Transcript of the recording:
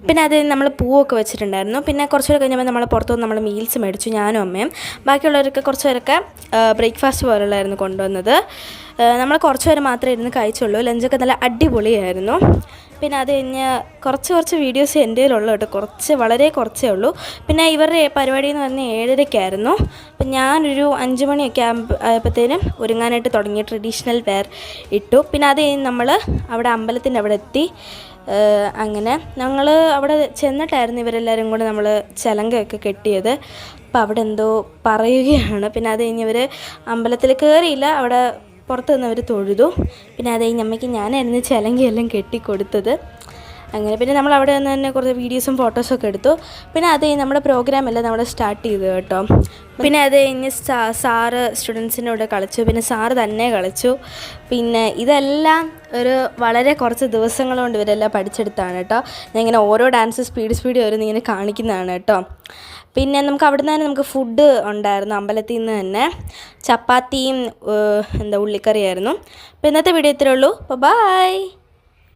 പിന്നെ അത് നമ്മൾ പൂവൊക്കെ വെച്ചിട്ടുണ്ടായിരുന്നു. പിന്നെ കുറച്ചുകൂടെ കഴിഞ്ഞപ്പോൾ നമ്മൾ പുറത്തുനിന്ന് നമ്മൾ മീൽസ് മേടിച്ചു, ഞാനും അമ്മയും. ബാക്കിയുള്ളവരൊക്കെ കുറച്ച് പേരൊക്കെ ബ്രേക്ക്ഫാസ്റ്റ് പോലുള്ളായിരുന്നു കൊണ്ടുവന്നത്. നമ്മൾ കുറച്ച് പേര് മാത്രമേ ഇരുന്ന് കഴിച്ചുള്ളൂ. ലഞ്ചൊക്കെ നല്ല അടിപൊളിയായിരുന്നു. പിന്നെ അത് കഴിഞ്ഞ് കുറച്ച് വീഡിയോസ് എൻ്റെ കയ്യിലുള്ളൂ കേട്ടോ, വളരെ കുറച്ചേ ഉള്ളൂ. പിന്നെ ഇവരുടെ പരിപാടി എന്ന് പറഞ്ഞാൽ 7:30-ക്കായിരുന്നു. അപ്പം ഞാനൊരു 5 മണിയൊക്കെ ആയപ്പോഴത്തേനും ഒരുങ്ങാനായിട്ട് തുടങ്ങി, ട്രഡീഷണൽ വെയർ ഇട്ടു. പിന്നെ അത് കഴിഞ്ഞ് നമ്മൾ അവിടെ അമ്പലത്തിൻ്റെ അവിടെ എത്തി. അങ്ങനെ ഞങ്ങൾ അവിടെ ചെന്നിട്ടായിരുന്നു ഇവരെല്ലാവരും കൂടെ നമ്മൾ ചിലങ്കയൊക്കെ കെട്ടിയത്. അപ്പം അവിടെ എന്തോ പറയുകയാണ്. പിന്നെ അത് കഴിഞ്ഞ് ഇവർ അമ്പലത്തിൽ കയറിയില്ല, അവിടെ പുറത്ത് നിന്ന് അവർ തൊഴുതു. പിന്നെ അത് കഴിഞ്ഞ് അമ്മയ്ക്ക് ഞാനായിരുന്നു ചിലങ്കയെല്ലാം കെട്ടിക്കൊടുത്തത്. അങ്ങനെ പിന്നെ നമ്മൾ അവിടെ നിന്ന് തന്നെ കുറച്ച് വീഡിയോസും ഫോട്ടോസൊക്കെ എടുത്തു. പിന്നെ അത് കഴിഞ്ഞ് നമ്മുടെ പ്രോഗ്രാമെല്ലാം നമ്മൾ സ്റ്റാർട്ട് ചെയ്തു കേട്ടോ. പിന്നെ അത് കഴിഞ്ഞ് സാറ് സ്റ്റുഡൻസിനോട് കളിച്ചു, പിന്നെ സാറ് തന്നെ കളിച്ചു. പിന്നെ ഇതെല്ലാം വളരെ കുറച്ച് ദിവസങ്ങൾ കൊണ്ട് ഇവരെല്ലാം പഠിച്ചെടുത്താണ് കേട്ടോ. ഞാൻ ഇങ്ങനെ ഓരോ ഡാൻസ് സ്പീഡ് ഓരോന്ന് ഇങ്ങനെ കാണിക്കുന്നതാണ് കേട്ടോ. പിന്നെ നമുക്ക് അവിടെ നിന്ന് തന്നെ നമുക്ക് ഫുഡ് ഉണ്ടായിരുന്നു, അമ്പലത്തിൽ നിന്ന് തന്നെ ചപ്പാത്തിയും ഉള്ളിക്കറിയായിരുന്നു. അപ്പോൾ ഇന്നത്തെ വീഡിയോ ഇത്രയേ ഉള്ളൂ. ബൈ.